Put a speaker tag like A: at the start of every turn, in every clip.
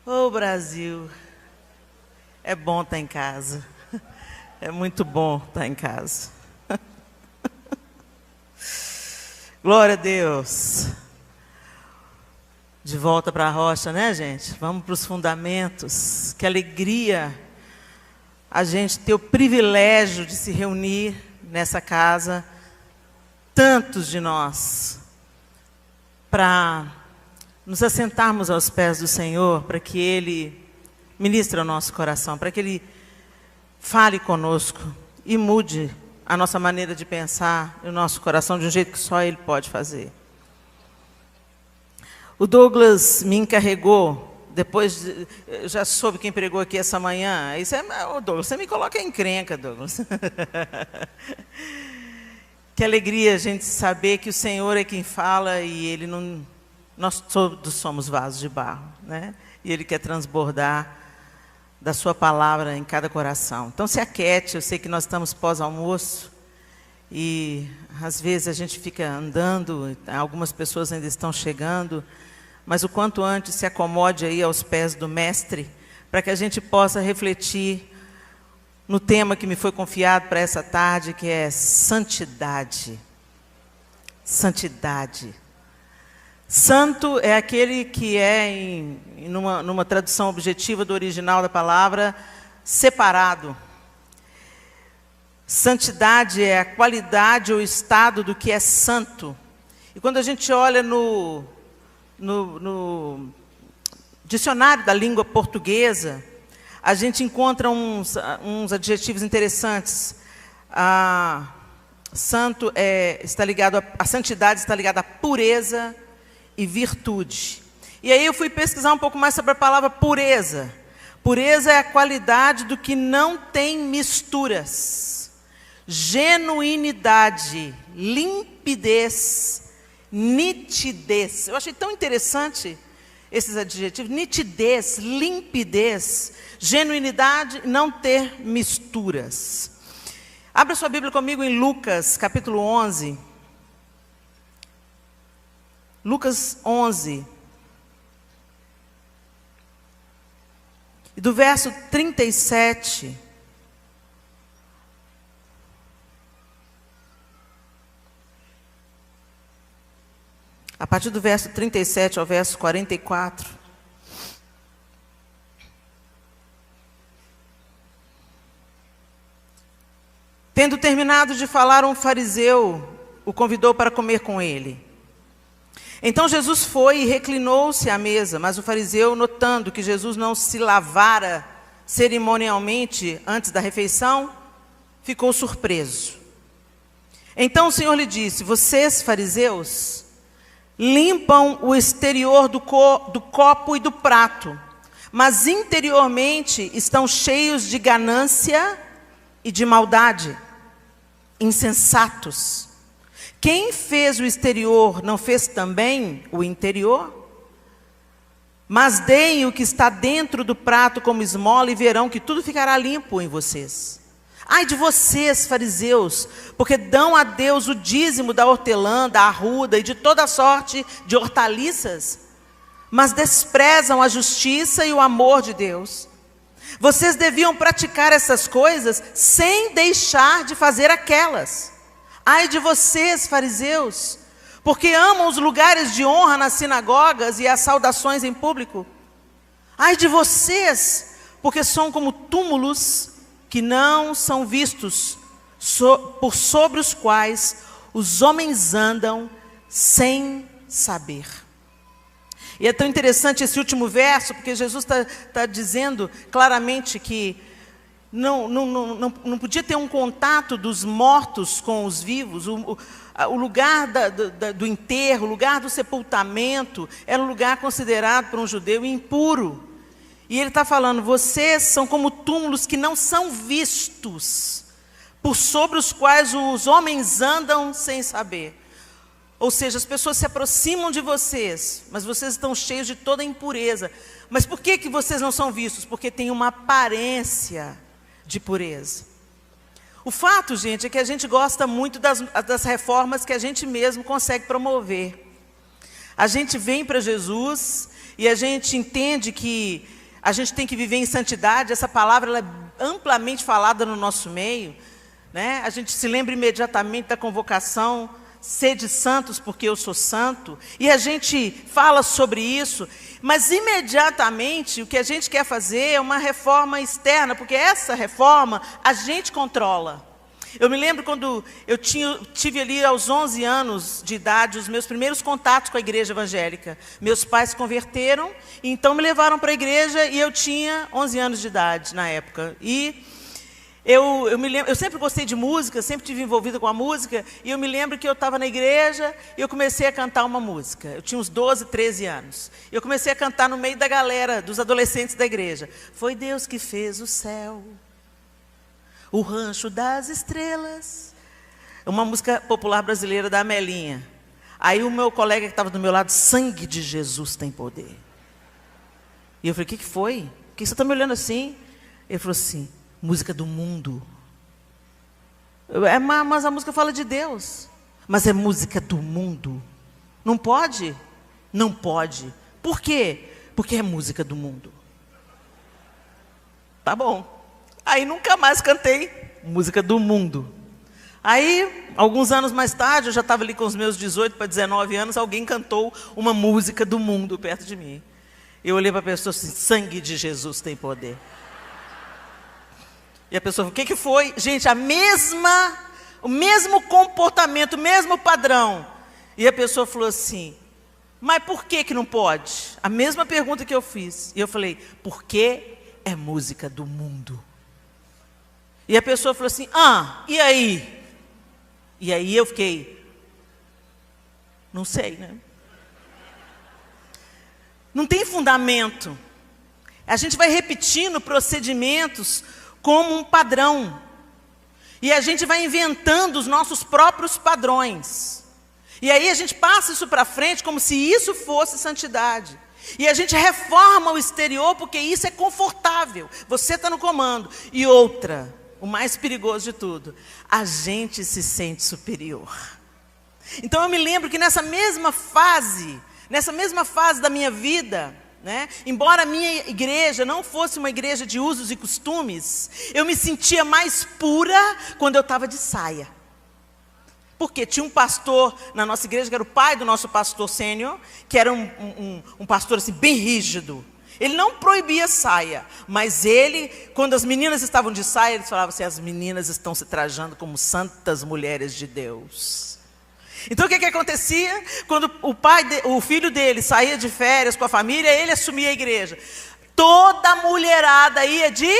A: Ô Brasil, é bom estar em casa. É muito bom estar em casa. Glória a Deus. De volta para a rocha, né, gente? Vamos para os fundamentos. Que alegria a gente ter o privilégio de se reunir nessa casa, tantos de nós, para nos assentarmos aos pés do Senhor, para que Ele ministre ao nosso coração, para que Ele fale conosco e mude a nossa maneira de pensar e o nosso coração de um jeito que só Ele pode fazer. O Douglas me encarregou, eu já soube quem pregou aqui essa manhã. Douglas, você me coloca em encrenca, Douglas. Que alegria a gente saber que o Senhor é quem fala e Ele não... Nós todos somos vasos de barro, né? E Ele quer transbordar da sua palavra em cada coração. Então se aquiete, eu sei que nós estamos pós-almoço e às vezes a gente fica andando, algumas pessoas ainda estão chegando, mas o quanto antes se acomode aí aos pés do Mestre, para que a gente possa refletir no tema que me foi confiado para essa tarde, que é santidade. Santidade. Santo é aquele que é, numa tradução objetiva do original da palavra, separado. Santidade é a qualidade ou estado do que é santo. E quando a gente olha no dicionário da língua portuguesa, a gente encontra uns adjetivos interessantes. Santo está ligado a santidade está ligada à pureza e virtude. E aí eu fui pesquisar um pouco mais sobre a palavra pureza. Pureza é a qualidade do que não tem misturas. Genuinidade, limpidez, nitidez. Eu achei tão interessante esses adjetivos. Nitidez, limpidez, genuinidade, não ter misturas. Abra sua Bíblia comigo em Lucas, capítulo 11. Lucas 11. E do verso 37... A partir do verso 37 ao verso 44. Tendo terminado de falar, um fariseu o convidou para comer com ele. Então Jesus foi e reclinou-se à mesa, mas o fariseu, notando que Jesus não se lavara cerimonialmente antes da refeição, ficou surpreso. Então o Senhor lhe disse: vocês, fariseus, limpam o exterior do copo e do prato, mas interiormente estão cheios de ganância e de maldade. Insensatos. Quem fez o exterior não fez também o interior? Mas deem o que está dentro do prato como esmola e verão que tudo ficará limpo em vocês. Ai de vocês, fariseus, porque dão a Deus o dízimo da hortelã, da arruda e de toda sorte de hortaliças, mas desprezam a justiça e o amor de Deus. Vocês deviam praticar essas coisas sem deixar de fazer aquelas. Ai de vocês, fariseus, porque amam os lugares de honra nas sinagogas e as saudações em público. Ai de vocês, porque são como túmulos que não são vistos, por sobre os quais os homens andam sem saber. E é tão interessante esse último verso, porque Jesus está dizendo claramente que não podia ter um contato dos mortos com os vivos. O lugar do enterro, o lugar do sepultamento, era um lugar considerado por um judeu impuro. E ele está falando: vocês são como túmulos que não são vistos, por sobre os quais os homens andam sem saber. Ou seja, as pessoas se aproximam de vocês, mas vocês estão cheios de toda impureza. Mas por que vocês não são vistos? Porque tem uma aparência de pureza. O fato, gente, é que a gente gosta muito das reformas que a gente mesmo consegue promover. A gente vem para Jesus e a gente entende que a gente tem que viver em santidade. Essa palavra ela é amplamente falada no nosso meio, né? A gente se lembra imediatamente da convocação, sede santos porque eu sou santo, e a gente fala sobre isso, mas imediatamente o que a gente quer fazer é uma reforma externa, porque essa reforma a gente controla. Eu me lembro quando eu tive ali aos 11 anos de idade, os meus primeiros contatos com a igreja evangélica. Meus pais se converteram, e então me levaram para a igreja, e eu tinha 11 anos de idade na época. E eu me lembro, eu sempre gostei de música, sempre estive envolvida com a música, e eu me lembro que eu estava na igreja e eu comecei a cantar uma música. Eu tinha uns 12, 13 anos. E eu comecei a cantar no meio da galera, dos adolescentes da igreja. Foi Deus que fez o céu, o rancho das estrelas. Uma música popular brasileira da Amelinha. Aí o meu colega que estava do meu lado, sangue de Jesus tem poder. E eu falei, o que foi? Por que você está me olhando assim? Ele falou assim, música do mundo. Mas a música fala de Deus. Mas é música do mundo. Não pode? Não pode. Por quê? Porque é música do mundo. Tá bom. Aí nunca mais cantei música do mundo. Aí, alguns anos mais tarde, eu já estava ali com os meus 18 para 19 anos, alguém cantou uma música do mundo perto de mim. Eu olhei para a pessoa assim, sangue de Jesus tem poder. E a pessoa falou, o que foi? Gente, o mesmo comportamento, o mesmo padrão. E a pessoa falou assim, mas por que não pode? A mesma pergunta que eu fiz. E eu falei, porque é música do mundo. E a pessoa falou assim, e aí? E aí eu fiquei, não sei, né? Não tem fundamento. A gente vai repetindo procedimentos como um padrão. E a gente vai inventando os nossos próprios padrões. E aí a gente passa isso para frente como se isso fosse santidade. E a gente reforma o exterior porque isso é confortável. Você está no comando. E outra, o mais perigoso de tudo, a gente se sente superior. Então eu me lembro que nessa mesma fase da minha vida, né, embora a minha igreja não fosse uma igreja de usos e costumes, eu me sentia mais pura quando eu estava de saia. Porque tinha um pastor na nossa igreja, que era o pai do nosso pastor sênior, que era um pastor assim, bem rígido. Ele não proibia saia, mas ele, quando as meninas estavam de saia, ele falava assim, as meninas estão se trajando como santas mulheres de Deus. Então o que acontecia? Quando o filho dele saía de férias com a família, ele assumia a igreja. Toda a mulherada ia de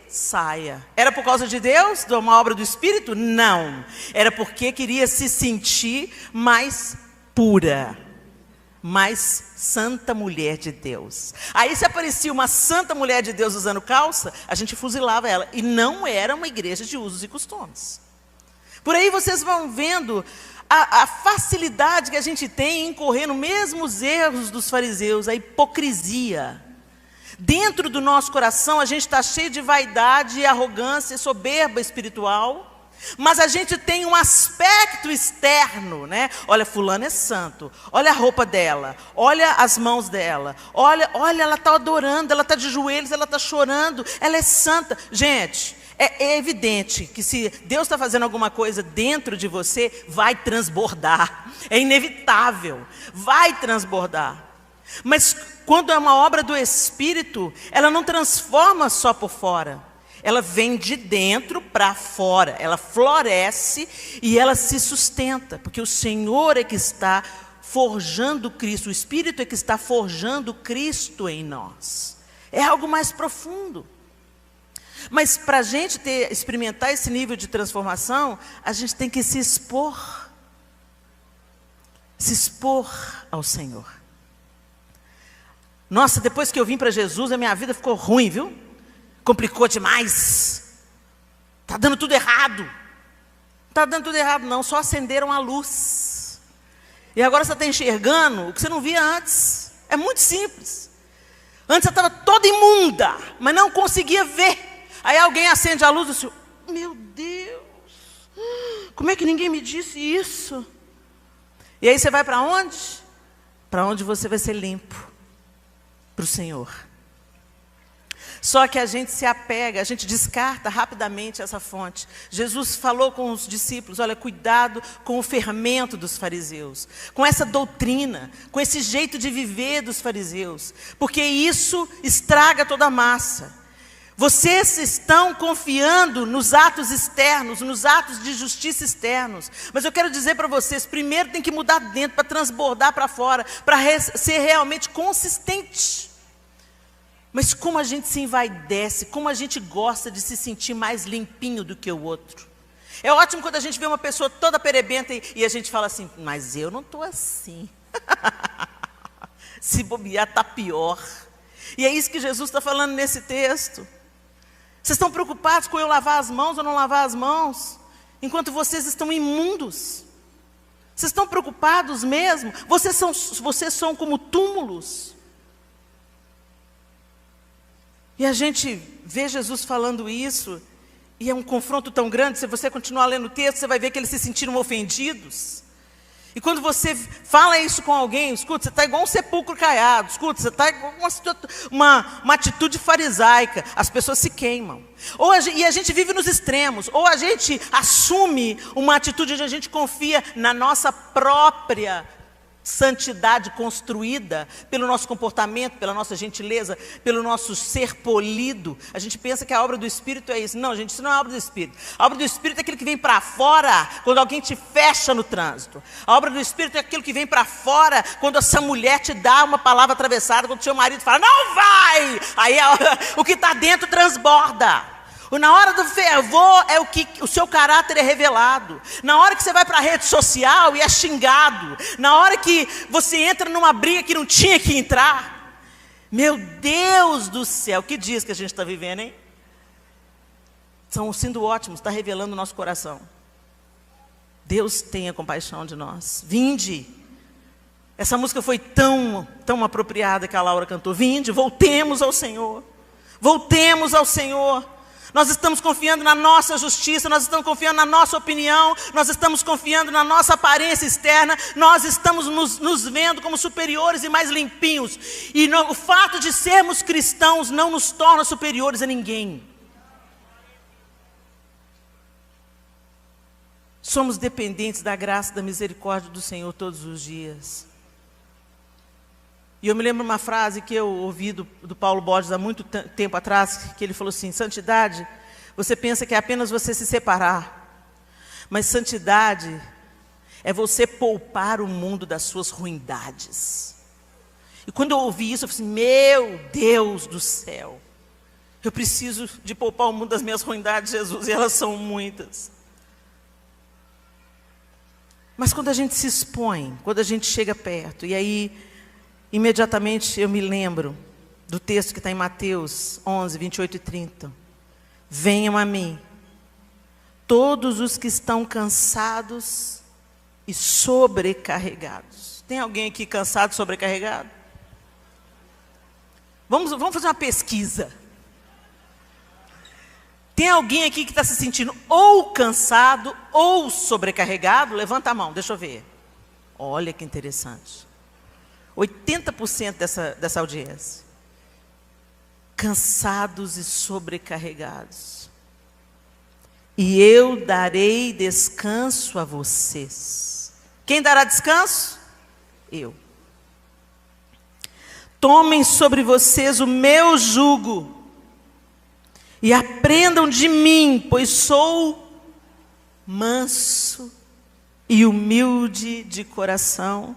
A: saia. Era por causa de Deus? De uma obra do Espírito? Não. Era porque queria se sentir mais pura, mais santa mulher de Deus. Aí se aparecia uma santa mulher de Deus usando calça, a gente fuzilava ela. E não era uma igreja de usos e costumes. Por aí vocês vão vendo a facilidade que a gente tem em incorrer nos mesmos erros dos fariseus, a hipocrisia. Dentro do nosso coração a gente está cheio de vaidade, arrogância, soberba espiritual. Mas a gente tem um aspecto externo, né? Olha, fulano é santo, olha a roupa dela, olha as mãos dela, olha, ela está adorando, ela está de joelhos, ela está chorando, ela é santa. Gente, é evidente que se Deus está fazendo alguma coisa dentro de você, vai transbordar, é inevitável, vai transbordar. Mas quando é uma obra do Espírito, ela não transforma só por fora. Ela vem de dentro para fora, ela floresce e ela se sustenta, porque o Senhor é que está forjando Cristo, o Espírito é que está forjando Cristo em nós. É algo mais profundo. Mas para a gente experimentar esse nível de transformação, a gente tem que se expor ao Senhor. Nossa, depois que eu vim para Jesus, a minha vida ficou ruim, viu? Complicou demais. Está dando tudo errado. Não está dando tudo errado não, só acenderam a luz. E agora você está enxergando o que você não via antes. É muito simples. Antes você estava toda imunda, mas não conseguia ver. Aí alguém acende a luz e diz, meu Deus, como é que ninguém me disse isso? E aí você vai para onde? Para onde você vai ser limpo. Para o Senhor. Só que a gente se apega, a gente descarta rapidamente essa fonte. Jesus falou com os discípulos, olha, cuidado com o fermento dos fariseus, com essa doutrina, com esse jeito de viver dos fariseus, porque isso estraga toda a massa. Vocês estão confiando nos atos externos, nos atos de justiça externos. Mas eu quero dizer para vocês, primeiro tem que mudar dentro, para transbordar para fora, para ser realmente consistente. Mas como a gente se envaidece, como a gente gosta de se sentir mais limpinho do que o outro. É ótimo quando a gente vê uma pessoa toda perebenta e a gente fala assim, mas eu não estou assim. Se bobear, está pior. E é isso que Jesus está falando nesse texto. Vocês estão preocupados com eu lavar as mãos ou não lavar as mãos? Enquanto vocês estão imundos. Vocês estão preocupados mesmo? Vocês são como túmulos. E a gente vê Jesus falando isso, e é um confronto tão grande, se você continuar lendo o texto, você vai ver que eles se sentiram ofendidos. E quando você fala isso com alguém, escuta, você está igual um sepulcro caiado, escuta, você está igual uma atitude farisaica, as pessoas se queimam. E a gente vive nos extremos, ou a gente assume uma atitude onde a gente confia na nossa própria santidade construída pelo nosso comportamento, pela nossa gentileza, pelo nosso ser polido. A gente pensa que a obra do Espírito é isso. Não, gente, isso não é a obra do Espírito. A obra do Espírito é aquilo que vem para fora quando alguém te fecha no trânsito. A obra do Espírito é aquilo que vem para fora quando essa mulher te dá uma palavra atravessada, quando o seu marido fala, não vai! Aí o que está dentro transborda. Na hora do fervor é o que o seu caráter é revelado. Na hora que você vai para a rede social e é xingado. Na hora que você entra numa briga que não tinha que entrar. Meu Deus do céu, que dias que a gente está vivendo, hein? Estão sendo ótimos, está revelando o nosso coração. Deus tenha compaixão de nós. Vinde. Essa música foi tão apropriada que a Laura cantou. Vinde, voltemos ao Senhor. Voltemos ao Senhor. Nós estamos confiando na nossa justiça, nós estamos confiando na nossa opinião, nós estamos confiando na nossa aparência externa, nós estamos nos vendo como superiores e mais limpinhos. E o fato de sermos cristãos não nos torna superiores a ninguém. Somos dependentes da graça e da misericórdia do Senhor todos os dias. E eu me lembro uma frase que eu ouvi do Paulo Borges há muito tempo atrás, que ele falou assim, santidade, você pensa que é apenas você se separar, mas santidade é você poupar o mundo das suas ruindades. E quando eu ouvi isso, eu falei assim, meu Deus do céu, eu preciso de poupar o mundo das minhas ruindades, Jesus, e elas são muitas. Mas quando a gente se expõe, quando a gente chega perto, e aí imediatamente eu me lembro do texto que está em Mateus 11, 28 e 30. Venham a mim, todos os que estão cansados e sobrecarregados. Tem alguém aqui cansado e sobrecarregado? Vamos fazer uma pesquisa. Tem alguém aqui que está se sentindo ou cansado ou sobrecarregado? Levanta a mão, deixa eu ver. Olha que interessante. 80% dessa audiência. Cansados e sobrecarregados. E eu darei descanso a vocês. Quem dará descanso? Eu. Tomem sobre vocês o meu jugo e aprendam de mim, pois sou manso e humilde de coração.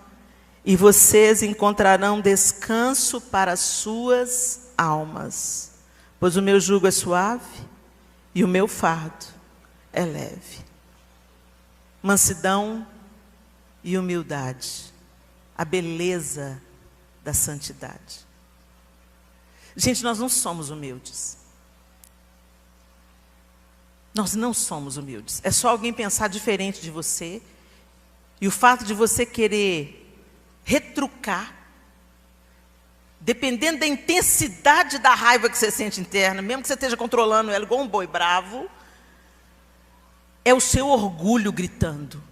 A: E vocês encontrarão descanso para as suas almas, pois o meu jugo é suave e o meu fardo é leve. Mansidão e humildade, a beleza da santidade. Gente, nós não somos humildes. Nós não somos humildes. É só alguém pensar diferente de você, e o fato de você querer retrucar, dependendo da intensidade da raiva que você sente interna, mesmo que você esteja controlando ela igual um boi bravo, é o seu orgulho gritando.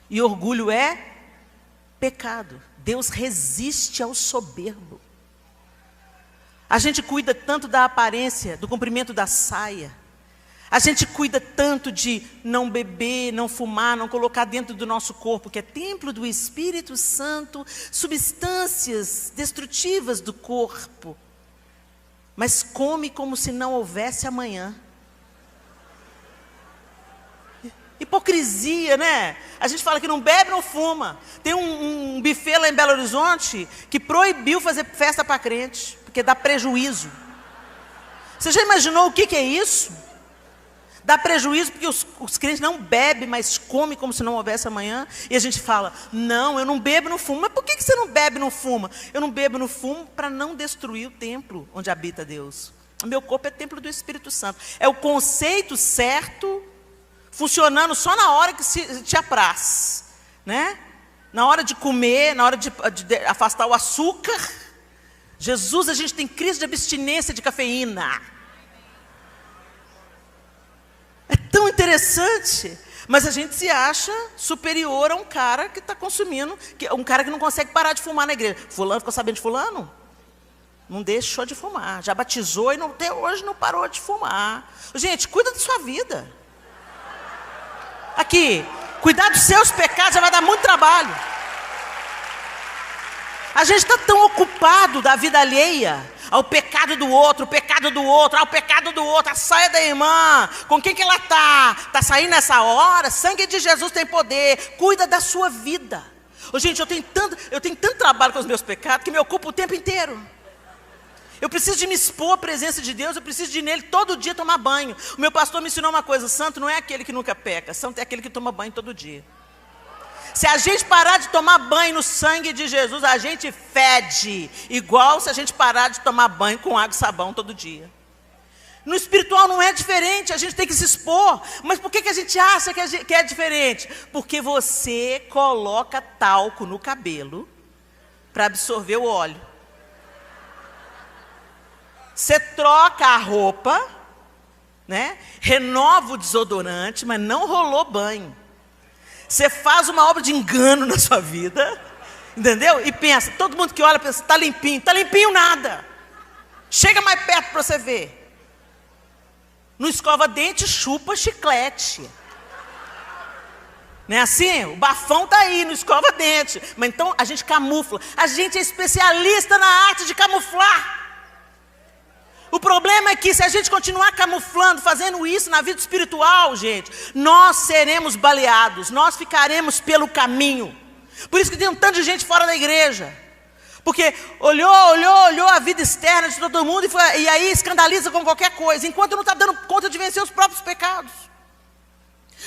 A: E orgulho é pecado. Deus resiste ao soberbo. A gente cuida tanto da aparência, do comprimento da saia. A gente cuida tanto de não beber, não fumar, não colocar dentro do nosso corpo, que é templo do Espírito Santo, substâncias destrutivas do corpo. Mas come como se não houvesse amanhã. Hipocrisia, né? A gente fala que não bebe, não fuma. Tem um buffet lá em Belo Horizonte que proibiu fazer festa para crente, porque dá prejuízo. Você já imaginou o que é isso? Dá prejuízo porque os crentes não bebem, mas comem como se não houvesse amanhã. E a gente fala, não, eu não bebo, não fumo. Mas por que você não bebe, não fuma? Eu não bebo, não fumo para não destruir o templo onde habita Deus. O meu corpo é templo do Espírito Santo. É o conceito certo, funcionando só na hora que te apraz, né? Na hora de comer, na hora de afastar o açúcar. Jesus, a gente tem crise de abstinência de cafeína. É tão interessante, mas a gente se acha superior a um cara que está consumindo, um cara que não consegue parar de fumar na igreja. Fulano, ficou sabendo de fulano? Não deixou de fumar, já batizou e até hoje não parou de fumar. Gente, cuida da sua vida. Aqui, cuidar dos seus pecados já vai dar muito trabalho. A gente está tão ocupado da vida alheia, ao pecado do outro, o pecado do outro, ao pecado do outro, a saia da irmã, com quem que ela está? Está saindo nessa hora? Sangue de Jesus tem poder, cuida da sua vida. Gente, eu tenho tanto trabalho com os meus pecados que me ocupa o tempo inteiro. Eu preciso de me expor à presença de Deus, eu preciso de ir nele todo dia tomar banho. O meu pastor me ensinou uma coisa, santo não é aquele que nunca peca, santo é aquele que toma banho todo dia. Se a gente parar de tomar banho no sangue de Jesus, a gente fede, igual se a gente parar de tomar banho com água e sabão todo dia. No espiritual não é diferente, a gente tem que se expor. Mas por que a gente acha que é diferente? Porque você coloca talco no cabelo para absorver o óleo. Você troca a roupa, né? Renova o desodorante, mas não rolou banho. Você faz uma obra de engano na sua vida, entendeu? E pensa, todo mundo que olha pensa, está limpinho nada. Chega mais perto para você ver. Não escova dente, chupa chiclete. Não é assim? O bafão está aí, não escova dente. Mas então a gente camufla. A gente é especialista na arte de camuflar. O problema é que se a gente continuar camuflando, fazendo isso na vida espiritual, gente, nós seremos baleados, nós ficaremos pelo caminho. Por isso que tem um tanto de gente fora da igreja. Porque olhou a vida externa de todo mundo e aí escandaliza com qualquer coisa, enquanto não está dando conta de vencer os próprios pecados.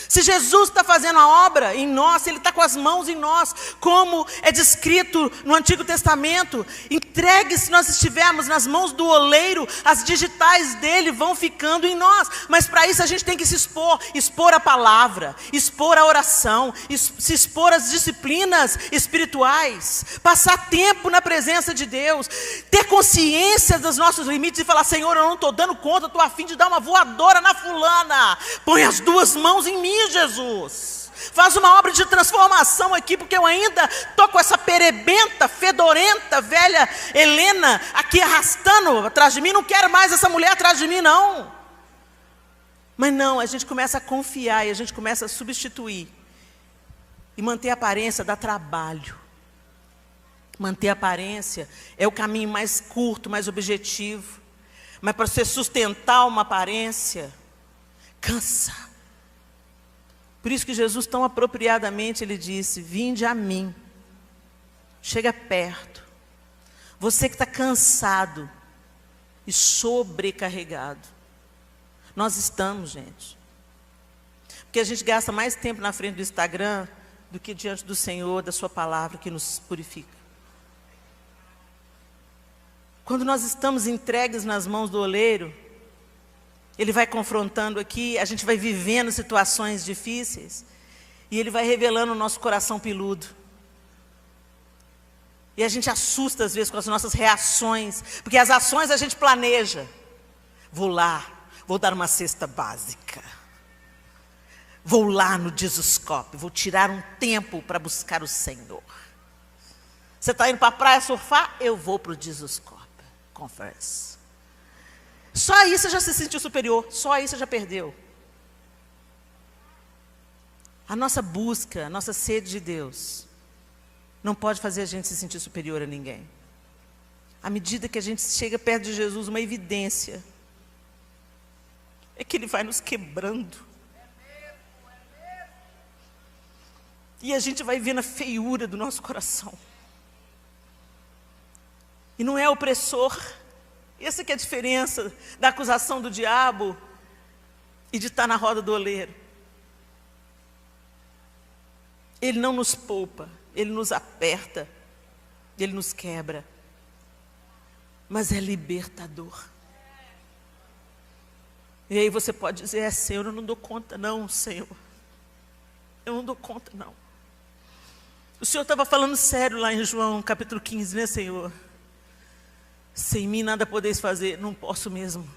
A: Se Jesus está fazendo a obra em nós, se Ele está com as mãos em nós, como é descrito no Antigo Testamento, entregue se nós estivermos nas mãos do oleiro, as digitais dele vão ficando em nós. Mas para isso a gente tem que se expor a palavra, expor a oração, se expor às disciplinas espirituais, passar tempo na presença de Deus, ter consciência dos nossos limites e falar, Senhor, eu não estou dando conta, estou a fim de dar uma voadora na fulana, põe as duas mãos em mim, Jesus, faz uma obra de transformação aqui, porque eu ainda estou com essa perebenta, fedorenta, velha Helena aqui arrastando atrás de mim, não quero mais essa mulher atrás de mim não. Mas não, a gente começa a confiar e a gente começa a substituir, e manter a aparência dá trabalho. Manter a aparência é o caminho mais curto, mais objetivo, mas para você sustentar uma aparência, cansa. Por isso que Jesus tão apropriadamente ele disse, vinde a mim, chega perto, você que está cansado e sobrecarregado. Nós estamos, gente, porque a gente gasta mais tempo na frente do Instagram do que diante do Senhor, da sua palavra que nos purifica. Quando nós estamos entregues nas mãos do oleiro, Ele vai confrontando aqui, a gente vai vivendo situações difíceis, e Ele vai revelando o nosso coração peludo. E a gente assusta às vezes com as nossas reações, porque as ações a gente planeja. Vou lá, vou dar uma cesta básica. Vou lá no Jesuscope, vou tirar um tempo para buscar o Senhor. Você está indo para a praia surfar? Eu vou para o Jesuscope Conference. Só aí você já se sentiu superior, só aí você já perdeu. A nossa busca, a nossa sede de Deus, não pode fazer a gente se sentir superior a ninguém. À medida que a gente chega perto de Jesus, uma evidência é que Ele vai nos quebrando. E a gente vai vendo a feiura do nosso coração. E não é opressor. Essa que é a diferença da acusação do diabo e de estar na roda do oleiro. Ele não nos poupa, Ele nos aperta, Ele nos quebra. Mas é libertador. E aí você pode dizer, Senhor, eu não dou conta não, Senhor. Eu não dou conta não. O Senhor estava falando sério lá em João capítulo 15, né, Senhor? Sem mim nada podeis fazer. Não posso mesmo.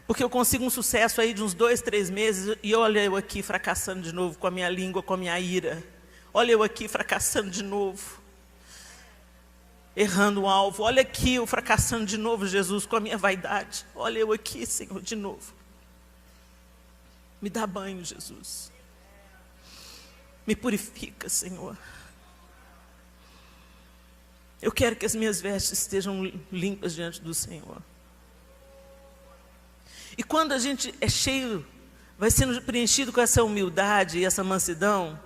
A: Porque eu consigo um sucesso aí de uns 2, 3 meses, e olha eu aqui fracassando de novo com a minha língua, com a minha ira. Olha eu aqui fracassando de novo. Errando o alvo. Olha aqui eu fracassando de novo, Jesus, com a minha vaidade. Olha eu aqui, Senhor, de novo. Me dá banho, Jesus. Me purifica, Senhor. Eu quero que as minhas vestes estejam limpas diante do Senhor. E quando a gente é cheio, vai sendo preenchido com essa humildade e essa mansidão,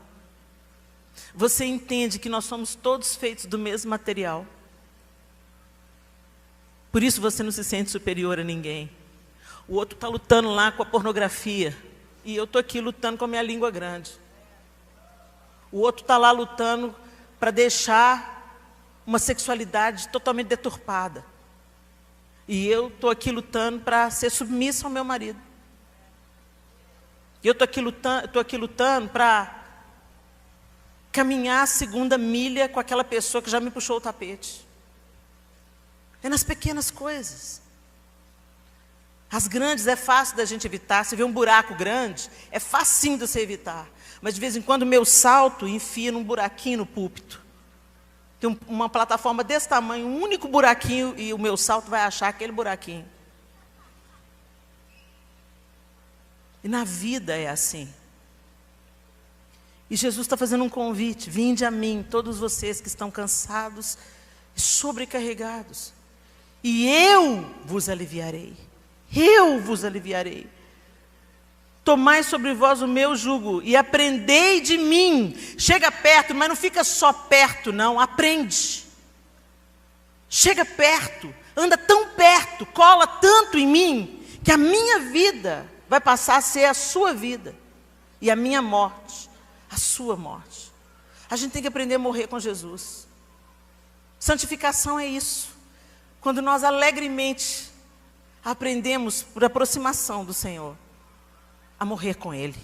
A: você entende que nós somos todos feitos do mesmo material. Por isso você não se sente superior a ninguém. O outro está lutando lá com a pornografia, e eu estou aqui lutando com a minha língua grande. O outro está lá lutando para deixar uma sexualidade totalmente deturpada. E eu estou aqui lutando para ser submissa ao meu marido. E eu estou aqui lutando para caminhar a segunda milha com aquela pessoa que já me puxou o tapete. É nas pequenas coisas. As grandes é fácil da gente evitar. Se vê um buraco grande, é facinho de você evitar. Mas de vez em quando o meu salto enfia num buraquinho no púlpito. Tem uma plataforma desse tamanho, um único buraquinho, e o meu salto vai achar aquele buraquinho. E na vida é assim. E Jesus está fazendo um convite: vinde a mim, todos vocês que estão cansados e sobrecarregados, e eu vos aliviarei. Eu vos aliviarei. Tomai sobre vós o meu jugo e aprendei de mim. Chega perto, mas não fica só perto não, aprende. Chega perto, anda tão perto, cola tanto em mim, que a minha vida vai passar a ser a sua vida. E a minha morte, a sua morte. A gente tem que aprender a morrer com Jesus. Santificação é isso. Quando nós alegremente aprendemos, por aproximação do Senhor, a morrer com Ele.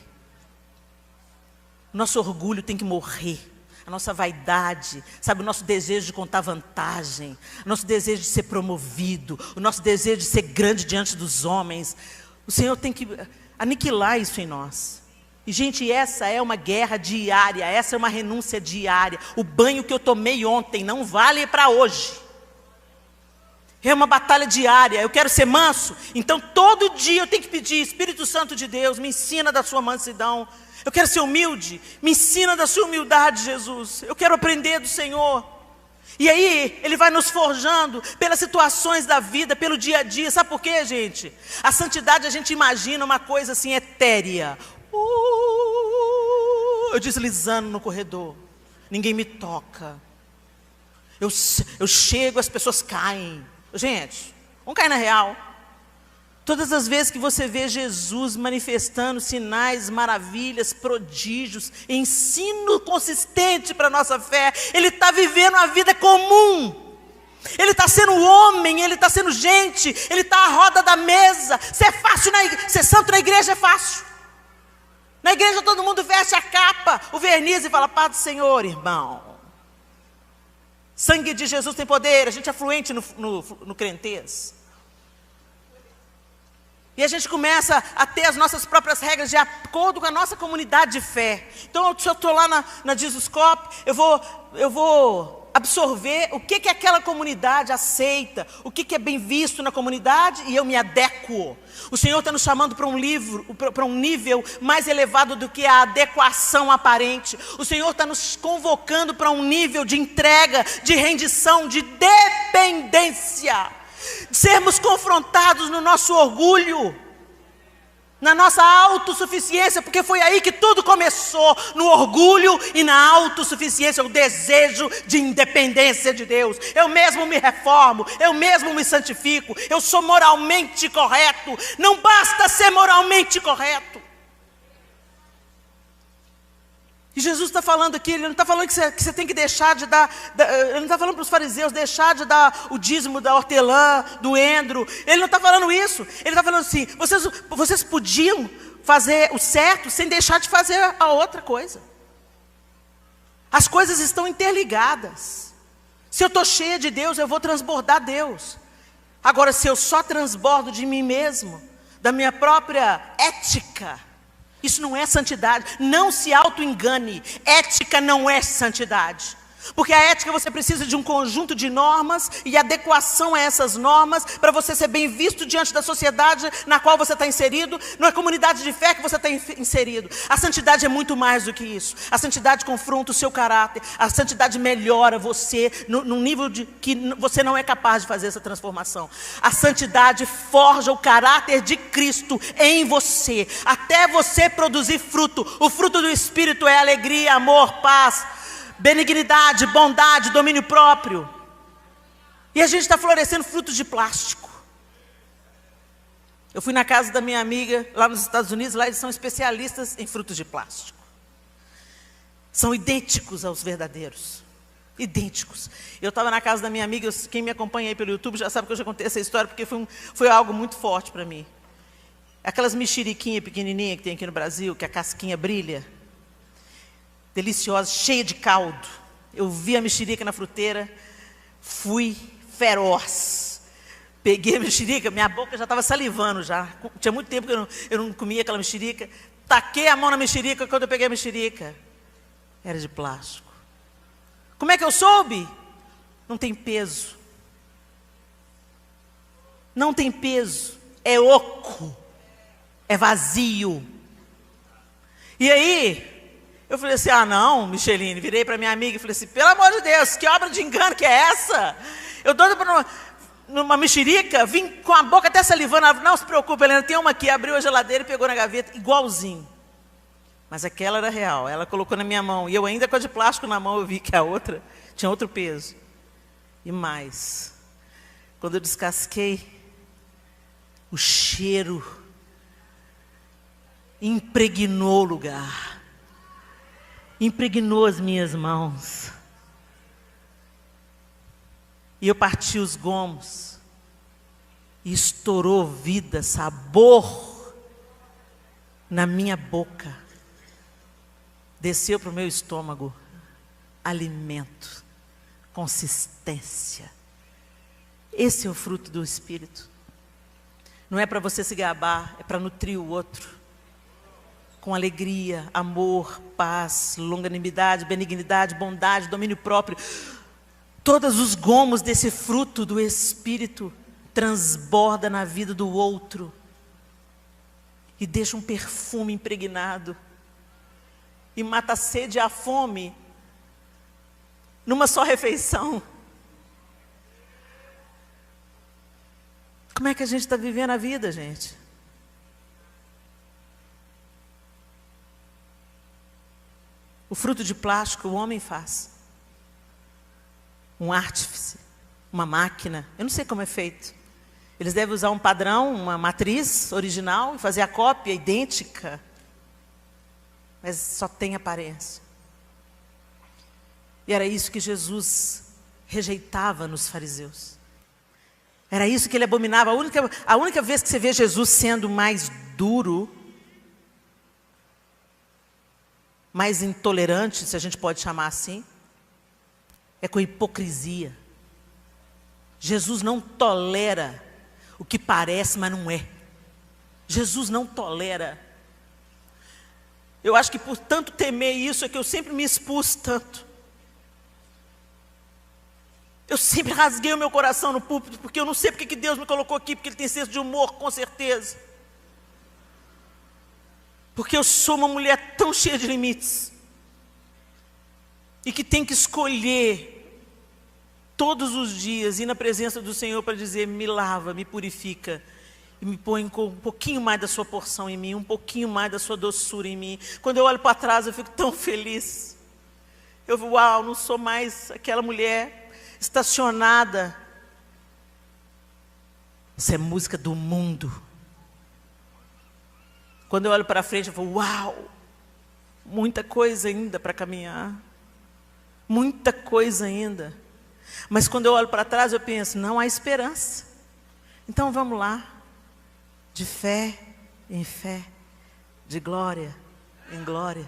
A: Nosso orgulho tem que morrer. A nossa vaidade, sabe, o nosso desejo de contar vantagem, o nosso desejo de ser promovido, o nosso desejo de ser grande diante dos homens. O Senhor tem que aniquilar isso em nós. E, gente, essa é uma guerra diária, essa é uma renúncia diária. O banho que eu tomei ontem não vale para hoje. É uma batalha diária. Eu quero ser manso, então todo dia eu tenho que pedir: Espírito Santo de Deus, me ensina da sua mansidão. Eu quero ser humilde, me ensina da sua humildade, Jesus. Eu quero aprender do Senhor. E aí Ele vai nos forjando pelas situações da vida, pelo dia a dia. Sabe por quê, gente? A santidade a gente imagina uma coisa assim etérea. Eu deslizando no corredor, ninguém me toca. Eu chego, as pessoas caem. Gente, vamos cair na real. Todas as vezes que você vê Jesus manifestando sinais, maravilhas, prodígios, ensino consistente para a nossa fé, Ele está vivendo a vida comum. Ele está sendo homem, Ele está sendo gente, Ele está à roda da mesa. Ser fácil ser santo na igreja é fácil. Na igreja todo mundo veste a capa, o verniz e fala: paz do Senhor, irmão. Sangue de Jesus tem poder. A gente é fluente no crentez. E a gente começa a ter as nossas próprias regras de acordo com a nossa comunidade de fé. Então, se eu estou lá na Jesus Cop, eu vou absorver o que aquela comunidade aceita, o que é bem visto na comunidade, e eu me adequo. O Senhor está nos chamando para um nível mais elevado do que a adequação aparente. O Senhor está nos convocando para um nível de entrega, de rendição, de dependência, de sermos confrontados no nosso orgulho, na nossa autossuficiência, porque foi aí que tudo começou, no orgulho e na autossuficiência, o desejo de independência de Deus. Eu mesmo me reformo, eu mesmo me santifico, eu sou moralmente correto. Não basta ser moralmente correto. E Jesus está falando aqui, Ele não está falando que você tem que deixar de dar, Ele não está falando para os fariseus deixar de dar o dízimo da hortelã, do endro. Ele não está falando isso. Ele está falando assim, vocês podiam fazer o certo sem deixar de fazer a outra coisa. As coisas estão interligadas. Se eu estou cheia de Deus, eu vou transbordar Deus. Agora, se eu só transbordo de mim mesmo, da minha própria ética, isso não é santidade. Não se auto-engane. Ética não é santidade. Porque a ética você precisa de um conjunto de normas e adequação a essas normas para você ser bem visto diante da sociedade na qual você está inserido, na comunidade de fé que você está inserido. A santidade é muito mais do que isso. A santidade confronta o seu caráter. A santidade melhora você num nível de que você não é capaz de fazer essa transformação. A santidade forja o caráter de Cristo em você, até você produzir fruto. O fruto do Espírito é alegria, amor, paz, benignidade, bondade, domínio próprio. E a gente está florescendo frutos de plástico. Eu fui na casa da minha amiga, lá nos Estados Unidos, lá eles são especialistas em frutos de plástico. São idênticos aos verdadeiros. Idênticos. Eu estava na casa da minha amiga, quem me acompanha aí pelo YouTube já sabe que eu já contei essa história, porque foi algo muito forte para mim. Aquelas mexeriquinhas pequenininhas que tem aqui no Brasil, que a casquinha brilha. Deliciosa, cheia de caldo. Eu vi a mexerica na fruteira, fui feroz. Peguei a mexerica, minha boca já estava salivando já. Tinha muito tempo que eu não comia aquela mexerica. Taquei a mão na mexerica, quando eu peguei a mexerica, era de plástico. Como é que eu soube? Não tem peso. Não tem peso. É oco. É vazio. E aí eu falei assim, não, Micheline, virei para minha amiga e falei assim, pelo amor de Deus, que obra de engano que é essa? Eu doido para numa mexerica, vim com a boca até salivando, ela, não se preocupe, Helena, tem uma aqui, abriu a geladeira e pegou na gaveta, igualzinho. Mas aquela era real, ela colocou na minha mão, e eu ainda com a de plástico na mão, eu vi que a outra tinha outro peso. E mais, quando eu descasquei, o cheiro impregnou o lugar. Impregnou as minhas mãos. E eu parti os gomos. E estourou vida, sabor na minha boca. Desceu para o meu estômago. Alimento. Consistência. Esse é o fruto do Espírito. Não é para você se gabar, é para nutrir o outro. Com alegria, amor, paz, longanimidade, benignidade, bondade, domínio próprio. Todos os gomos desse fruto do Espírito transborda na vida do outro. E deixa um perfume impregnado. E mata a sede e a fome numa só refeição. Como é que a gente está vivendo a vida, gente? O fruto de plástico o homem faz. Um artífice, uma máquina, eu não sei como é feito. Eles devem usar um padrão, uma matriz original e fazer a cópia idêntica. Mas só tem aparência. E era isso que Jesus rejeitava nos fariseus. Era isso que ele abominava. A única vez que você vê Jesus sendo mais duro, mais intolerante, se a gente pode chamar assim, é com hipocrisia. Jesus não tolera o que parece, mas não é. Jesus não tolera. Eu acho que por tanto temer isso é que eu sempre me expus tanto. Eu sempre rasguei o meu coração no púlpito, porque eu não sei porque que Deus me colocou aqui, porque Ele tem senso de humor, com certeza. Porque eu sou uma mulher tão cheia de limites, e que tem que escolher, todos os dias, ir na presença do Senhor para dizer: me lava, me purifica, e me põe com um pouquinho mais da sua porção em mim, um pouquinho mais da sua doçura em mim. Quando eu olho para trás, eu fico tão feliz. Uau, não sou mais aquela mulher estacionada. Isso é música do mundo. Quando eu olho para frente, eu falo: uau, muita coisa ainda para caminhar. Muita coisa ainda. Mas quando eu olho para trás, eu penso: não há esperança. Então vamos lá. De fé em fé, de glória em glória,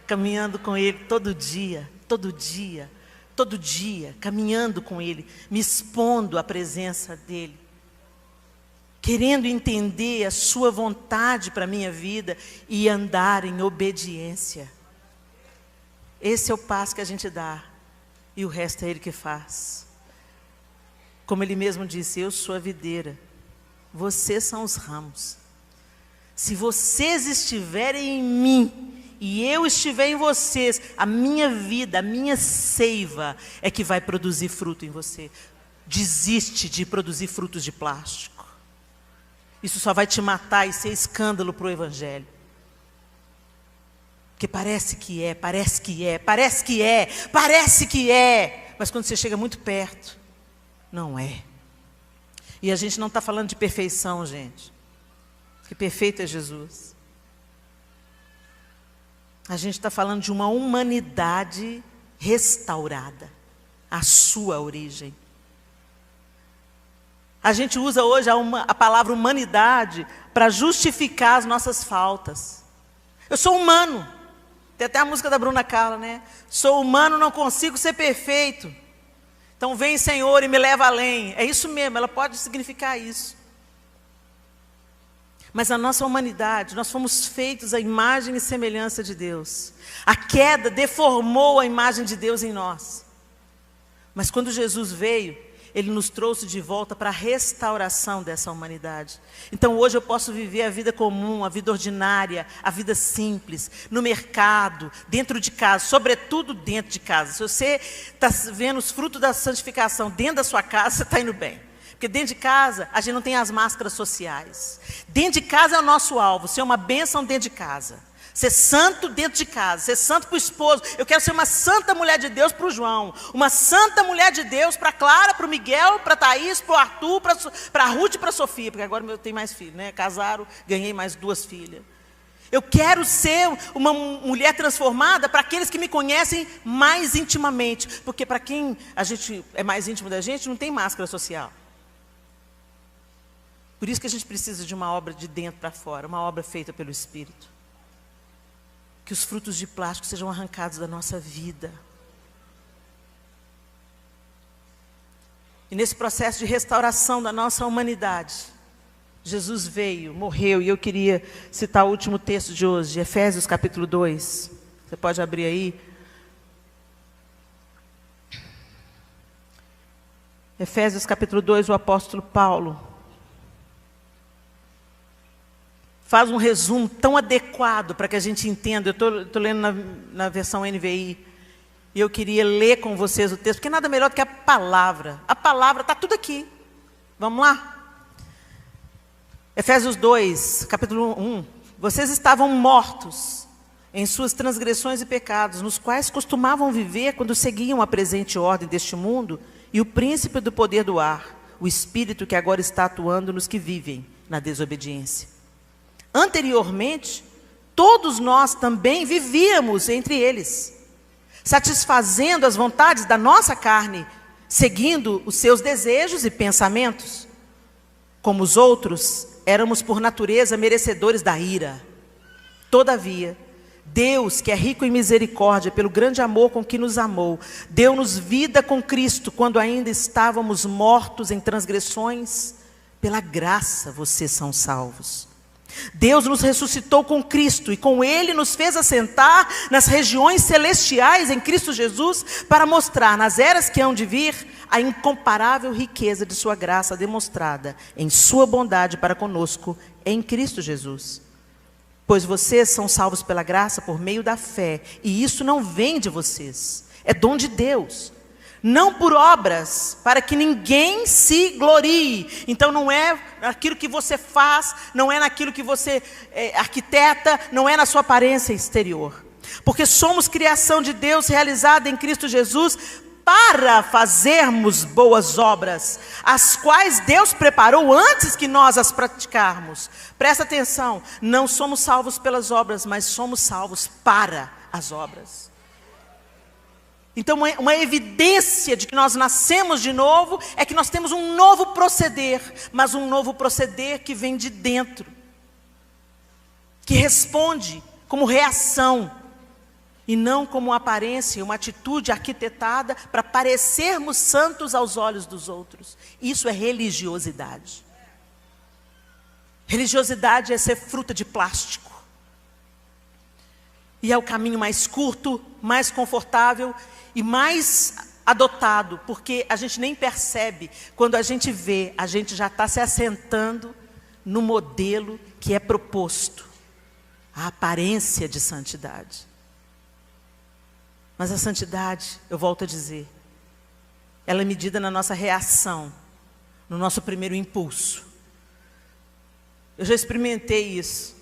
A: caminhando com Ele todo dia, todo dia, todo dia, caminhando com Ele, me expondo à presença dEle, querendo entender a sua vontade para a minha vida e andar em obediência. Esse é o passo que a gente dá, e o resto é Ele que faz. Como Ele mesmo disse: eu sou a videira, vocês são os ramos. Se vocês estiverem em mim e eu estiver em vocês, a minha vida, a minha seiva é que vai produzir fruto em você. Desiste de produzir frutos de plástico. Isso só vai te matar e ser escândalo para o Evangelho. Porque parece que é, parece que é, parece que é, parece que é. Mas quando você chega muito perto, não é. E a gente não está falando de perfeição, gente. Que perfeito é Jesus. A gente está falando de uma humanidade restaurada, a sua origem. A gente usa hoje a palavra humanidade para justificar as nossas faltas. Eu sou humano. Tem até a música da Bruna Carla, né? Sou humano, não consigo ser perfeito. Então vem, Senhor, e me leva além. É isso mesmo, ela pode significar isso. Mas a nossa humanidade, nós fomos feitos à imagem e semelhança de Deus. A queda deformou a imagem de Deus em nós. Mas quando Jesus veio, Ele nos trouxe de volta para a restauração dessa humanidade. Então hoje eu posso viver a vida comum, a vida ordinária, a vida simples, no mercado, dentro de casa, sobretudo dentro de casa. Se você está vendo os frutos da santificação dentro da sua casa, você está indo bem. Porque dentro de casa, a gente não tem as máscaras sociais. Dentro de casa é o nosso alvo, ser uma bênção dentro de casa. Ser santo dentro de casa, ser santo para o esposo. Eu quero ser uma santa mulher de Deus para o João. Uma santa mulher de Deus para a Clara, para o Miguel, para a Thaís, para o Arthur, para a Ruth e para a Sofia. Porque agora eu tenho mais filhos, né? Casaram, ganhei mais 2 filhas. Eu quero ser uma mulher transformada para aqueles que me conhecem mais intimamente. Porque para quem a gente é mais íntimo da gente, não tem máscara social. Por isso que a gente precisa de uma obra de dentro para fora, uma obra feita pelo Espírito. Que os frutos de plástico sejam arrancados da nossa vida. E nesse processo de restauração da nossa humanidade, Jesus veio, morreu, e eu queria citar o último texto de hoje, Efésios capítulo 2. Você pode abrir aí. Efésios capítulo 2, o apóstolo Paulo faz um resumo tão adequado para que a gente entenda. Eu estou lendo na versão NVI. E eu queria ler com vocês o texto, porque nada melhor do que a palavra. A palavra está tudo aqui. Vamos lá? Efésios 2, capítulo 1. Vocês estavam mortos em suas transgressões e pecados, nos quais costumavam viver quando seguiam a presente ordem deste mundo e o príncipe do poder do ar, o espírito que agora está atuando nos que vivem na desobediência. Anteriormente, todos nós também vivíamos entre eles, satisfazendo as vontades da nossa carne, seguindo os seus desejos e pensamentos. Como os outros, éramos por natureza merecedores da ira. Todavia, Deus, que é rico em misericórdia, pelo grande amor com que nos amou, deu-nos vida com Cristo, quando ainda estávamos mortos em transgressões. Pela graça vocês são salvos. Deus nos ressuscitou com Cristo e com Ele nos fez assentar nas regiões celestiais em Cristo Jesus, para mostrar nas eras que hão de vir a incomparável riqueza de sua graça demonstrada em sua bondade para conosco em Cristo Jesus. Pois vocês são salvos pela graça por meio da fé, e isso não vem de vocês, é dom de Deus, não por obras, para que ninguém se glorie. Então não é naquilo que você faz, não é naquilo que você arquiteta, não é na sua aparência exterior. Porque somos criação de Deus realizada em Cristo Jesus para fazermos boas obras, as quais Deus preparou antes que nós as praticarmos. Presta atenção, não somos salvos pelas obras, mas somos salvos para as obras. Então, uma evidência de que nós nascemos de novo é que nós temos um novo proceder, mas um novo proceder que vem de dentro, que responde como reação, e não como uma aparência, uma atitude arquitetada para parecermos santos aos olhos dos outros. Isso é religiosidade. Religiosidade é ser fruta de plástico. E é o caminho mais curto, mais confortável e mais adotado, porque a gente nem percebe. Quando a gente vê, a gente já está se assentando no modelo que é proposto, a aparência de santidade. Mas a santidade, eu volto a dizer, ela é medida na nossa reação, no nosso primeiro impulso. Eu já experimentei isso.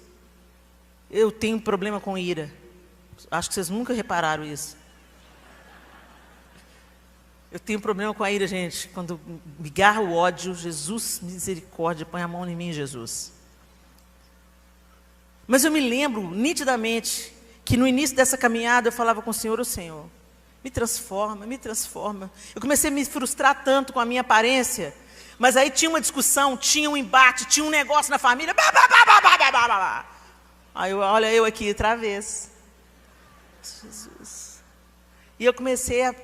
A: Eu tenho problema com ira. Acho que vocês nunca repararam isso. Eu tenho problema com a ira, gente. Quando me garra o ódio, Jesus, misericórdia, põe a mão em mim, Jesus. Mas eu me lembro nitidamente que no início dessa caminhada eu falava com o Senhor, Senhor, me transforma, me transforma. Eu comecei a me frustrar tanto com a minha aparência, mas aí tinha uma discussão, tinha um embate, tinha um negócio na família. Aí olha eu aqui outra vez. Jesus. E eu comecei a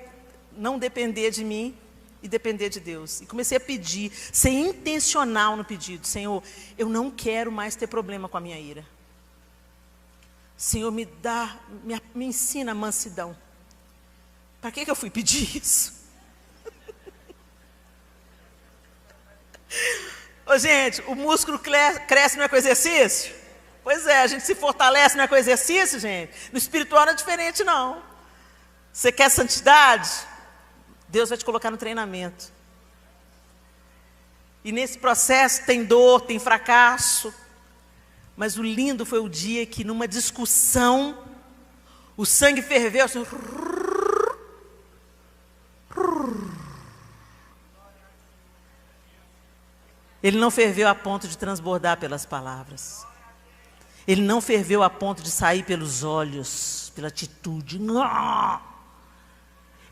A: não depender de mim e depender de Deus. E comecei a pedir, ser intencional no pedido. Senhor, eu não quero mais ter problema com a minha ira. Senhor, me ensina a mansidão. Para que eu fui pedir isso? Ô, gente, o músculo cresce não é com exercício? Pois é, a gente se fortalece não é com exercício, gente? No espiritual não é diferente, não. Você quer santidade? Deus vai te colocar no treinamento. E nesse processo tem dor, tem fracasso. Mas o lindo foi o dia que numa discussão, o sangue ferveu, assim, ele não ferveu a ponto de transbordar pelas palavras. Ele não ferveu a ponto de sair pelos olhos, pela atitude. Não.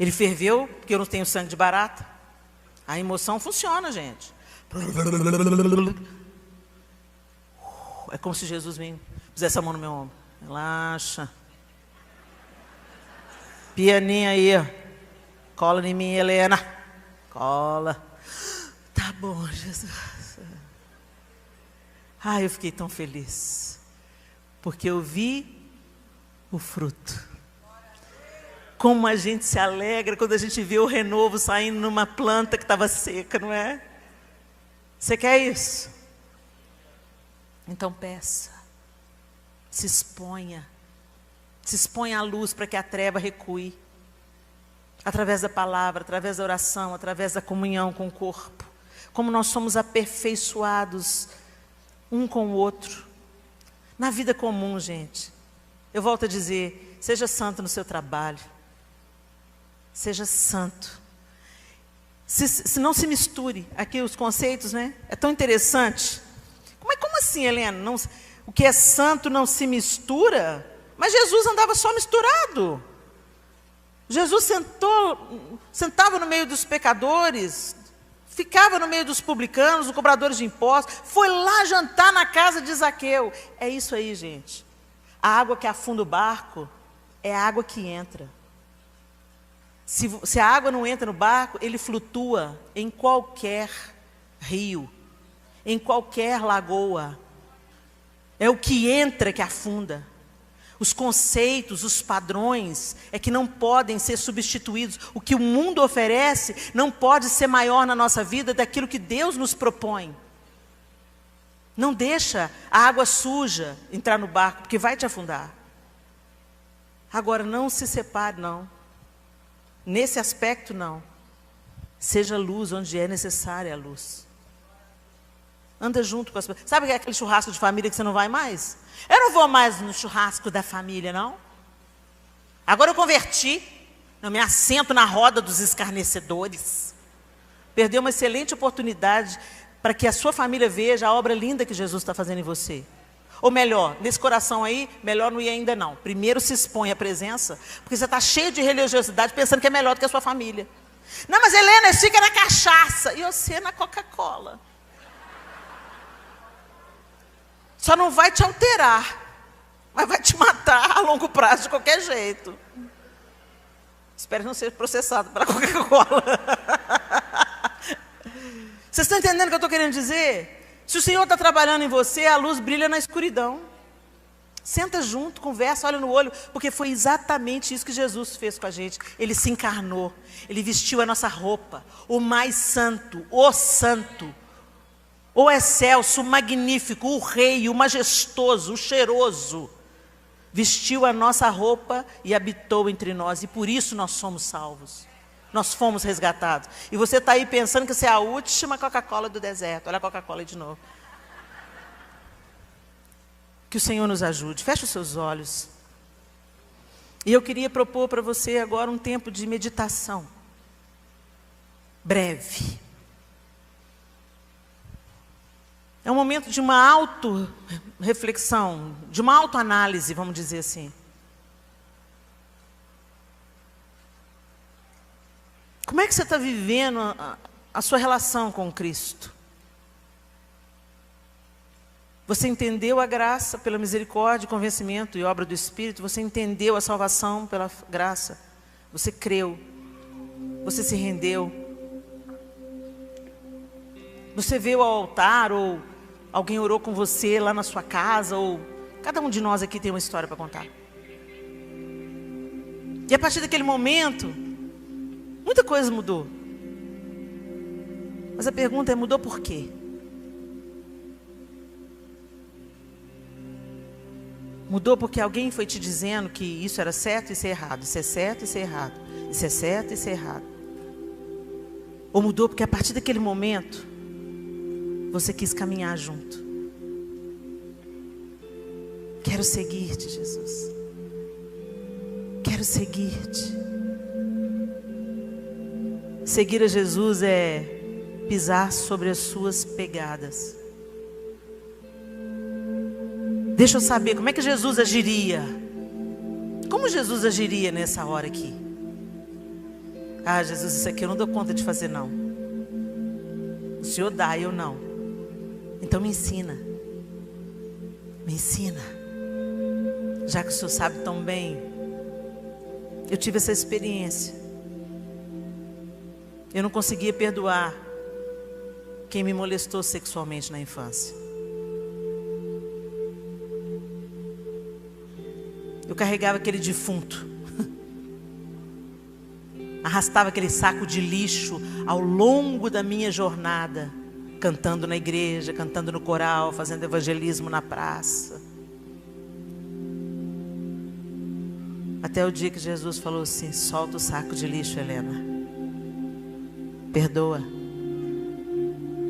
A: Ele ferveu porque eu não tenho sangue de barata. A emoção funciona, gente. É como se Jesus pusesse a mão no meu ombro. Relaxa. Pianinha aí. Cola em mim, Helena. Cola. Tá bom, Jesus. Ai, eu fiquei tão feliz. Porque eu vi o fruto. Como a gente se alegra quando a gente vê o renovo saindo numa planta que estava seca, não é? Você quer isso? Então peça, se exponha à luz para que a treva recue, através da palavra, através da oração, através da comunhão com o corpo, como nós somos aperfeiçoados um com o outro, na vida comum, gente. Eu volto a dizer, seja santo no seu trabalho, seja santo, se não se misture, aqui os conceitos, né? É tão interessante. Mas como assim, Helena? Não, o que é santo não se mistura? Mas Jesus andava só misturado. Jesus sentava no meio dos pecadores, ficava no meio dos publicanos, dos cobradores de impostos, foi lá jantar na casa de Zaqueu. É isso aí, gente. A água que afunda o barco é a água que entra. Se a água não entra no barco, ele flutua em qualquer rio, em qualquer lagoa. É o que entra que afunda. Os conceitos, os padrões é que não podem ser substituídos. O que o mundo oferece não pode ser maior na nossa vida daquilo que Deus nos propõe. Não deixa a água suja entrar no barco, porque vai te afundar. Agora, não se separe, não. Nesse aspecto, não. Seja luz onde é necessária a luz. Anda junto com as pessoas. Sabe aquele churrasco de família que você não vai mais? Eu não vou mais no churrasco da família, não. Agora eu converti. Não me assento na roda dos escarnecedores. Perdeu uma excelente oportunidade para que a sua família veja a obra linda que Jesus está fazendo em você. Ou melhor, nesse coração aí, melhor não ir ainda não. Primeiro se expõe à presença, porque você está cheio de religiosidade, pensando que é melhor do que a sua família. Não, mas Helena, eu fico na cachaça. E você na Coca-Cola. Só não vai te alterar, mas vai te matar a longo prazo de qualquer jeito. Espero não ser processado pela Coca-Cola. Vocês estão entendendo o que eu estou querendo dizer? Se o Senhor está trabalhando em você, a luz brilha na escuridão. Senta junto, conversa, olha no olho, porque foi exatamente isso que Jesus fez com a gente. Ele se encarnou, Ele vestiu a nossa roupa, o mais santo, o excelso, o magnífico, o rei, o majestoso, o cheiroso. Vestiu a nossa roupa e habitou entre nós, e por isso nós somos salvos. Nós fomos resgatados. E você está aí pensando que você é a última Coca-Cola do deserto. Olha a Coca-Cola aí de novo. Que o Senhor nos ajude. Feche os seus olhos. E eu queria propor para você agora um tempo de meditação. Breve. É um momento de uma auto-reflexão, de uma autoanálise, vamos dizer assim. Como é que você está vivendo a sua relação com Cristo? Você entendeu a graça pela misericórdia, convencimento e obra do Espírito? Você entendeu a salvação pela graça? Você creu? Você se rendeu? Você veio ao altar ou alguém orou com você lá na sua casa? Ou cada um de nós aqui tem uma história para contar. E a partir daquele momento, muita coisa mudou. Mas a pergunta é, mudou por quê? Mudou porque alguém foi te dizendo que isso era certo e isso é errado. Isso é certo e isso é errado. Isso é certo e isso é errado. Ou mudou porque a partir daquele momento, você quis caminhar junto. Quero seguir-te, Jesus. Quero seguir-te. Seguir a Jesus é pisar sobre as suas pegadas. Deixa eu saber, como é que Jesus agiria? Como Jesus agiria nessa hora aqui? Ah, Jesus, isso aqui eu não dou conta de fazer, não. O Senhor dá, eu não. Então me ensina. Me ensina. Já que o Senhor sabe tão bem. Eu tive essa experiência. Eu não conseguia perdoar quem me molestou sexualmente na infância. Eu carregava aquele defunto. Arrastava aquele saco de lixo ao longo da minha jornada. Cantando na igreja, cantando no coral, fazendo evangelismo na praça. Até o dia que Jesus falou assim: solta o saco de lixo, Helena. Perdoa.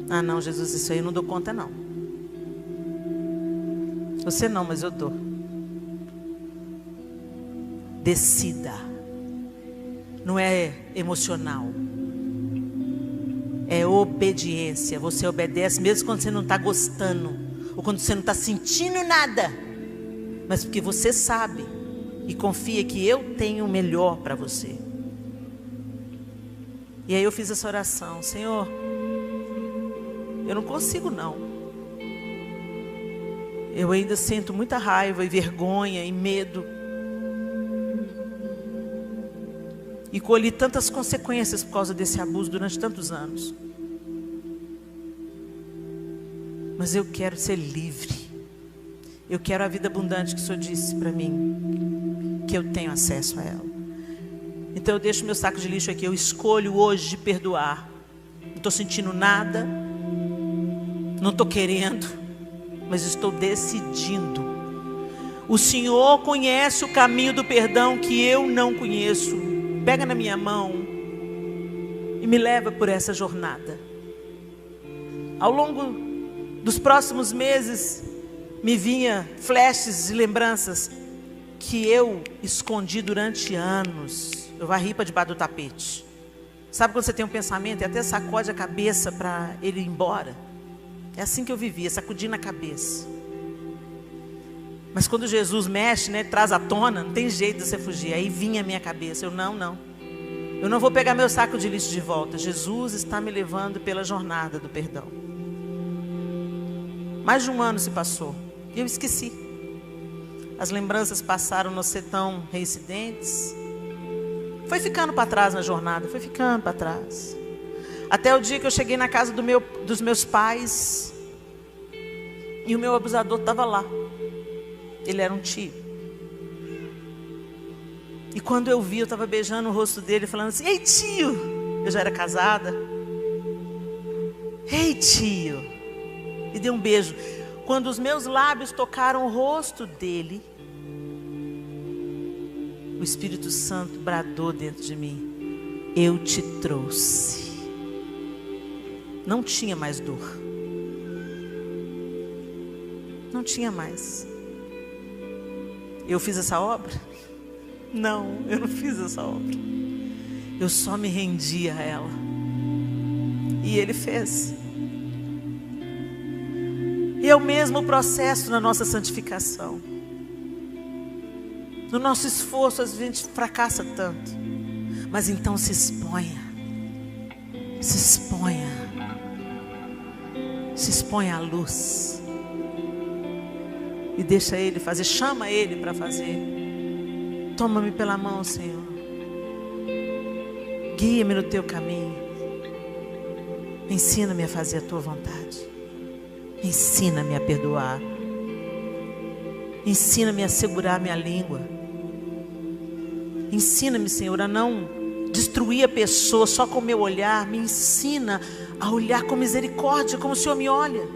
A: Ah não, Jesus, isso aí eu não dou conta não. Você não, mas eu dou. Decida. Não é emocional. É obediência. Você obedece mesmo quando você não está gostando. Ou quando você não está sentindo nada. Mas porque você sabe e confia que eu tenho o melhor para você. E aí eu fiz essa oração: Senhor, eu não consigo não. Eu ainda sinto muita raiva e vergonha e medo. E colhi tantas consequências por causa desse abuso durante tantos anos. Mas eu quero ser livre. Eu quero a vida abundante que o Senhor disse para mim, que eu tenho acesso a ela. Então eu deixo meu saco de lixo aqui. Eu escolho hoje perdoar. Não estou sentindo nada, não estou querendo, mas estou decidindo. O Senhor conhece o caminho do perdão que eu não conheço. Pega na minha mão e me leva por essa jornada. Ao longo dos próximos meses, me vinha flashes e lembranças que eu escondi durante anos. Eu varri para debaixo do tapete. Sabe quando você tem um pensamento e até sacode a cabeça para ele ir embora? É assim que eu vivia, sacudindo a cabeça. Mas quando Jesus mexe, né, traz à tona, não tem jeito de você fugir. Aí vinha a minha cabeça, eu não. Eu não vou pegar meu saco de lixo de volta. Jesus está me levando pela jornada do perdão. Mais de um ano se passou e eu esqueci. As lembranças passaram a não ser tão reincidentes. Foi ficando para trás na jornada, foi ficando para trás. Até o dia que eu cheguei na casa dos meus pais e o meu abusador estava lá. Ele era um tio. E quando eu vi, eu estava beijando o rosto dele, falando assim: ei tio, eu já era casada. Ei tio. E dei um beijo. Quando os meus lábios tocaram o rosto dele, o Espírito Santo bradou dentro de mim: eu te trouxe. Não tinha mais dor. Não tinha mais. Eu fiz essa obra? Não, eu não fiz essa obra. Eu só me rendi a ela. E Ele fez. E é o mesmo processo na nossa santificação. No nosso esforço, a gente fracassa tanto. Mas então se exponha. Se exponha. Se exponha à luz. E deixa Ele fazer. Chama Ele para fazer. Toma-me pela mão, Senhor. Guia-me no Teu caminho. Ensina-me a fazer a Tua vontade. Ensina-me a perdoar. Ensina-me a segurar minha língua. Ensina-me, Senhor, a não destruir a pessoa só com o meu olhar. Me ensina a olhar com misericórdia, como o Senhor me olha.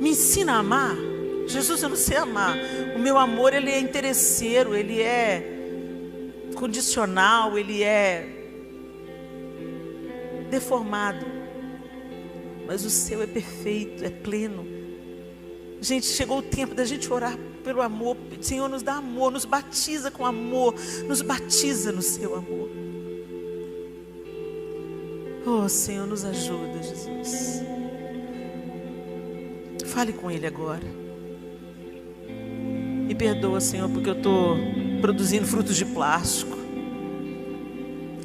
A: Me ensina a amar. Jesus, eu não sei amar. O meu amor, ele é interesseiro, ele é condicional, ele é deformado. Mas o seu é perfeito, é pleno. Gente, chegou o tempo da gente orar pelo amor. Senhor, nos dá amor, nos batiza com amor, nos batiza no seu amor. Oh, Senhor, nos ajuda, Jesus. Fale com Ele agora. Me perdoa, Senhor, porque eu estou produzindo frutos de plástico.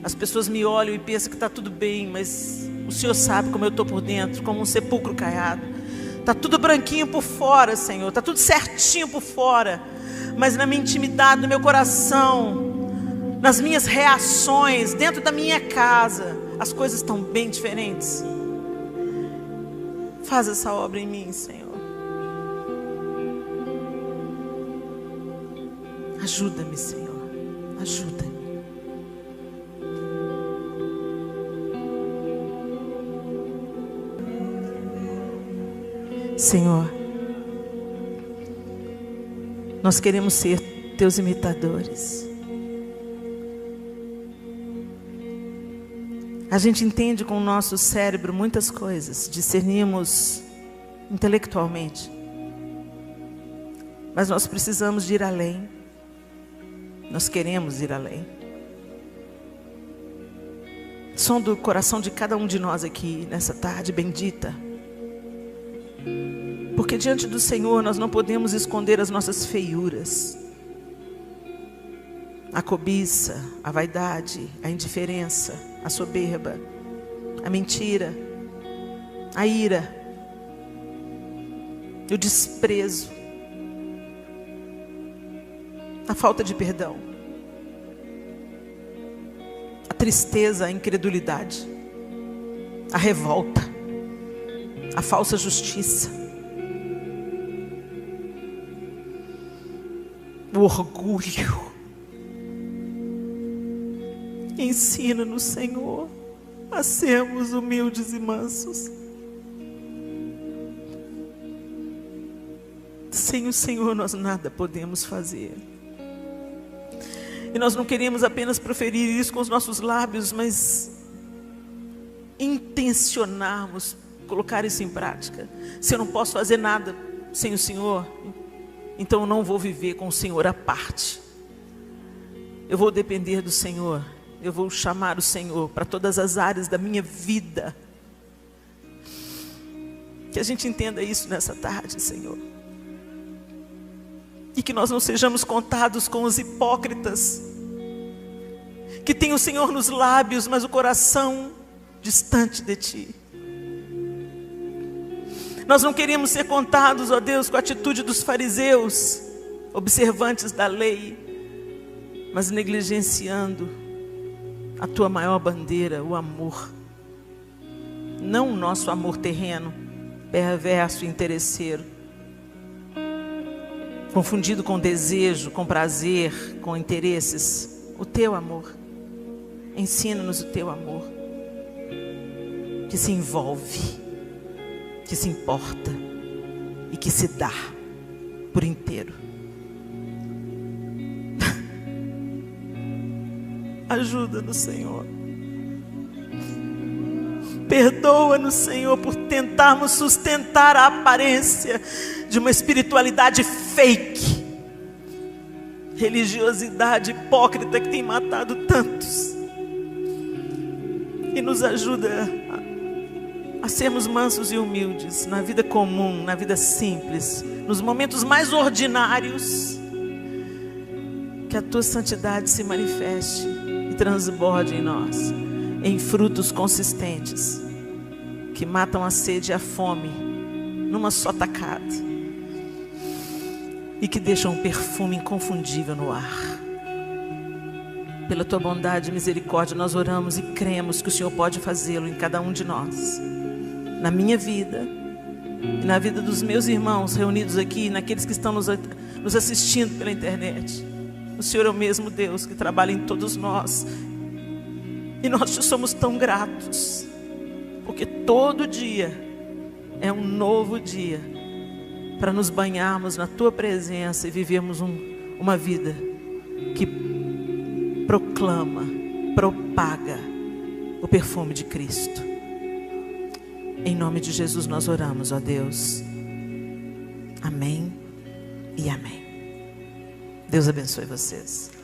A: As pessoas me olham e pensam que está tudo bem, mas o Senhor sabe como eu estou por dentro, como um sepulcro caiado. Está tudo branquinho por fora, Senhor, está tudo certinho por fora, mas na minha intimidade, no meu coração, nas minhas reações, dentro da minha casa, as coisas estão bem diferentes. Faz essa obra em mim, Senhor. Ajuda-me, Senhor, ajuda-me. Senhor, nós queremos ser Teus imitadores. A gente entende com o nosso cérebro muitas coisas, discernimos intelectualmente, mas nós precisamos de ir além. Nós queremos ir além. Som do coração de cada um de nós aqui nessa tarde bendita. Porque diante do Senhor nós não podemos esconder as nossas feiuras. A cobiça, a vaidade, a indiferença, a soberba, a mentira, a ira, o desprezo, a falta de perdão, a tristeza, a incredulidade, a revolta, a falsa justiça. o orgulho. Ensina-nos, Senhor, a sermos humildes e mansos. Sem o Senhor nós nada podemos fazer. E nós não queremos apenas proferir isso com os nossos lábios, mas intencionarmos colocar isso em prática. Se eu não posso fazer nada sem o Senhor, então eu não vou viver com o Senhor à parte. Eu vou depender do Senhor. Eu vou chamar o Senhor para todas as áreas da minha vida. Que a gente entenda isso nessa tarde, Senhor. E que nós não sejamos contados com os hipócritas, que tem o Senhor nos lábios, mas o coração distante de Ti. Nós não queremos ser contados, ó Deus, com a atitude dos fariseus, observantes da lei, mas negligenciando a Tua maior bandeira, o amor. Não o nosso amor terreno, perverso e interesseiro, confundido com desejo, com prazer, com interesses. O Teu amor. Ensina-nos o Teu amor, que se envolve, que se importa e que se dá por inteiro. Ajuda-nos, Senhor. Perdoa-nos, Senhor, por tentarmos sustentar a aparência de uma espiritualidade fake, religiosidade hipócrita que tem matado tantos. E nos ajuda a sermos mansos e humildes na vida comum, na vida simples, nos momentos mais ordinários. Que a Tua santidade se manifeste e transborde em nós, em frutos consistentes, que matam a sede e a fome numa só tacada, e que deixam um perfume inconfundível no ar. Pela Tua bondade e misericórdia nós oramos e cremos que o Senhor pode fazê-lo em cada um de nós, na minha vida e na vida dos meus irmãos reunidos aqui, naqueles que estão nos assistindo pela internet. O Senhor é o mesmo Deus que trabalha em todos nós. E nós te somos tão gratos, porque todo dia é um novo dia para nos banharmos na Tua presença e vivermos uma vida que proclama, propaga o perfume de Cristo. Em nome de Jesus nós oramos, ó Deus. Amém e amém. Deus abençoe vocês.